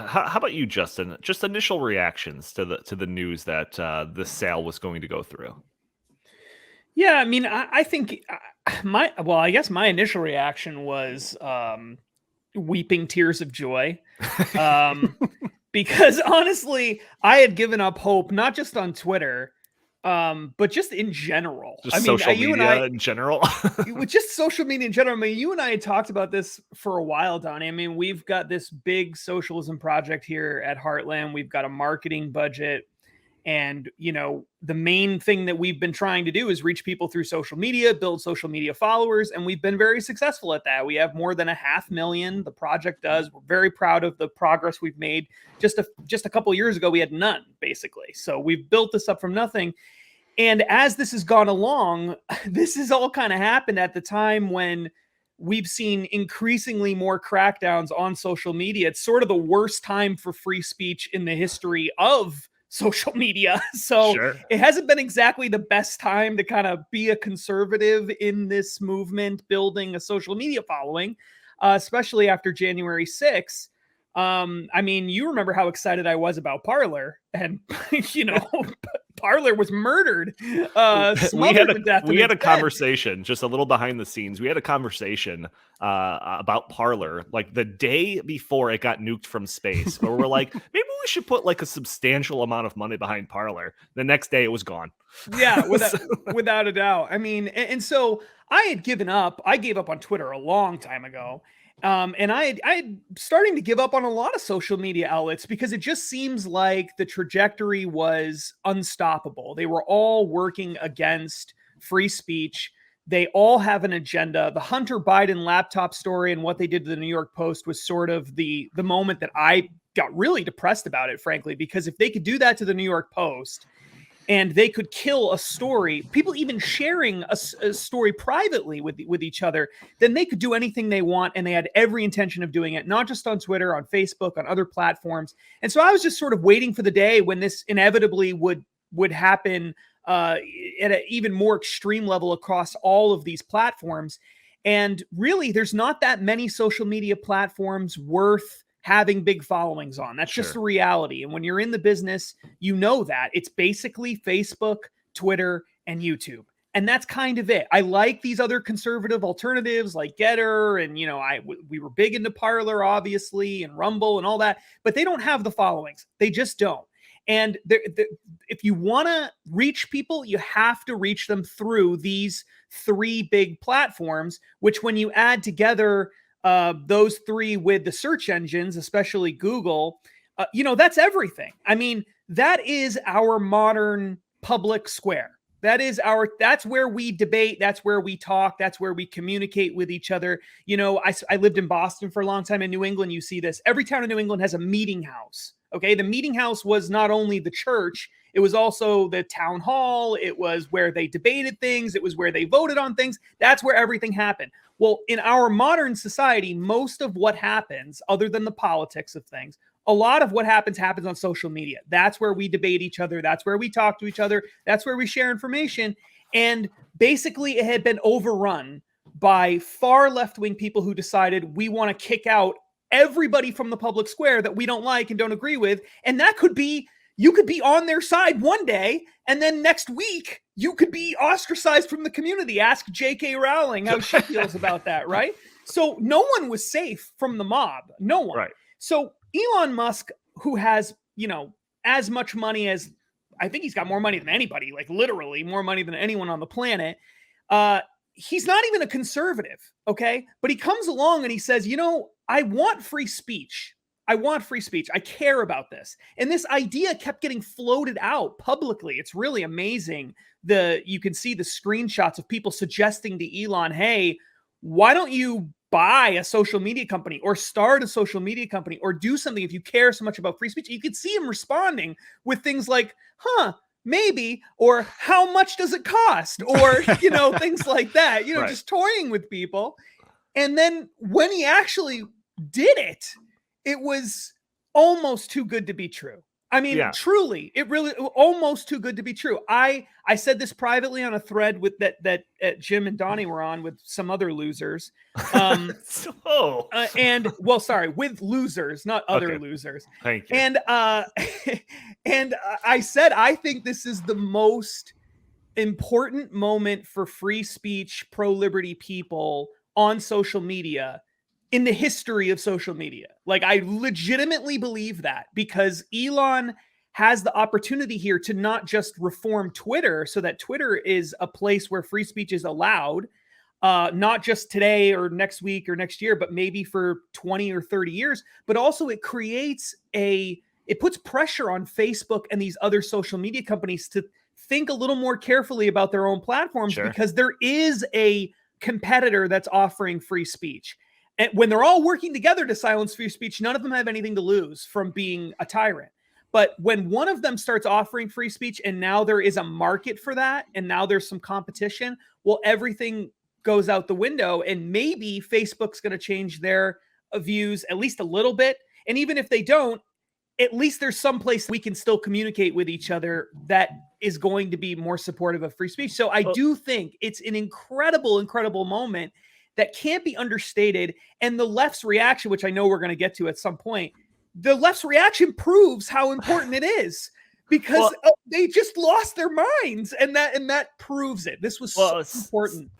How about you, Justin? Just initial reactions to the news that the sale was going to go through. Yeah, I mean, I think I guess my initial reaction was weeping tears of joy. Um, because honestly, I had given up hope, not just on Twitter, but just in general. I Just mean, social you and media I, in general. with just social media in general, I mean, you and I had talked about this for a while, Donnie. I mean, we've got this big socialism project here at Heartland. We've got a marketing budget. And, the main thing that we've been trying to do is reach people through social media, build social media followers. And we've been very successful at that. We have more than 500,000. The project does. We're very proud of the progress we've made. Just a couple of years ago, we had none, basically. So we've built this up from nothing. And as this has gone along, this has all kind of happened at the time when we've seen increasingly more crackdowns on social media. It's sort of the worst time for free speech in the history of social media. So Sure. it hasn't been exactly the best time to kind of be a conservative in this movement, building a social media following, especially after January 6th. I mean, you remember how excited I was about Parler, and Parler was murdered, we had smothered a to death in we its had a bed. conversation just a little behind the scenes. We had a conversation about Parler like the day before it got nuked from space, where we're like, maybe we should put like a substantial amount of money behind Parler. The next day, it was gone. Yeah, So- without a doubt. I mean, and so I had given up. I gave up on Twitter a long time ago. And I had starting to give up on a lot of social media outlets because it just seems like the trajectory was unstoppable. They were all working against free speech. They all have an agenda. The Hunter Biden laptop story and what they did to the New York Post was sort of the moment that I got really depressed about it, frankly, because if they could do that to the New York Post and they could kill a story, people even sharing a story privately with each other, then they could do anything they want, and they had every intention of doing it, not just on Twitter, on Facebook, on other platforms. And so I was just sort of waiting for the day when this inevitably would happen at an even more extreme level across all of these platforms. And really, there's not that many social media platforms worth having big followings on. That's just a sure. reality. And when you're in the business, you know that it's basically Facebook, Twitter, and YouTube. And that's kind of it. I like these other conservative alternatives like Getter, and we were big into Parler, obviously, and Rumble and all that, but they don't have the followings. They just don't. And if you want to reach people, you have to reach them through these three big platforms, which when you add together those three with the search engines, especially Google, that's everything. I mean, that is our modern public square. That's where we debate. That's where we talk. That's where we communicate with each other. I lived in Boston for a long time. In New England, you see this. Every town in New England has a meeting house. Okay. The meeting house was not only the church, it was also the town hall. It was where they debated things. It was where they voted on things. That's where everything happened. Well, in our modern society, most of what happens, other than the politics of things, a lot of what happens on social media. That's where we debate each other. That's where we talk to each other. That's where we share information. And basically, it had been overrun by far left-wing people who decided we want to kick out everybody from the public square that we don't like and don't agree with. And that could be, you could be on their side one day, and then next week you could be ostracized from the community. Ask J.K. Rowling how she feels about that, right? So no one was safe from the mob. No one. Right. So Elon Musk, who has, as much money as, I think he's got more money than anybody, like literally more money than anyone on the planet. He's not even a conservative, okay? But he comes along and he says, I want free speech. I want free speech. I care about this. And this idea kept getting floated out publicly. It's really amazing. You can see the screenshots of people suggesting to Elon, hey, why don't you buy a social media company or start a social media company or do something if you care so much about free speech? You could see him responding with things like, maybe, or how much does it cost? Or, things like that, Right. just toying with people. And then when he actually did it, it was almost too good to be true. I mean, Yeah. truly, it really almost too good to be true. I said this privately on a thread with that Jim and Donnie were on with some other losers. And well, sorry, with losers, not other losers. Thank you. And and I said I think this is the most important moment for free speech, pro liberty people on social media in the history of social media. Like, I legitimately believe that, because Elon has the opportunity here to not just reform Twitter so that Twitter is a place where free speech is allowed, not just today or next week or next year, but maybe for 20 or 30 years. But also it puts pressure on Facebook and these other social media companies to think a little more carefully about their own platforms, because there is a competitor that's offering free speech. And when they're all working together to silence free speech, none of them have anything to lose from being a tyrant. But when one of them starts offering free speech and now there is a market for that, and now there's some competition, well, everything goes out the window, and maybe Facebook's going to change their views at least a little bit. And even if they don't, at least there's some place we can still communicate with each other that is going to be more supportive of free speech. So I do think it's an incredible, incredible moment that can't be understated. And the left's reaction, which I know we're going to get to at some point, the left's reaction proves how important it is, because they just lost their minds, and that proves it. This was so important.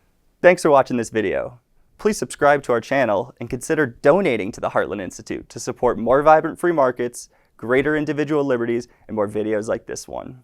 Thanks for watching this video. Please subscribe to our channel and consider donating to the Heartland Institute to support more vibrant free markets, greater individual liberties, and more videos like this one.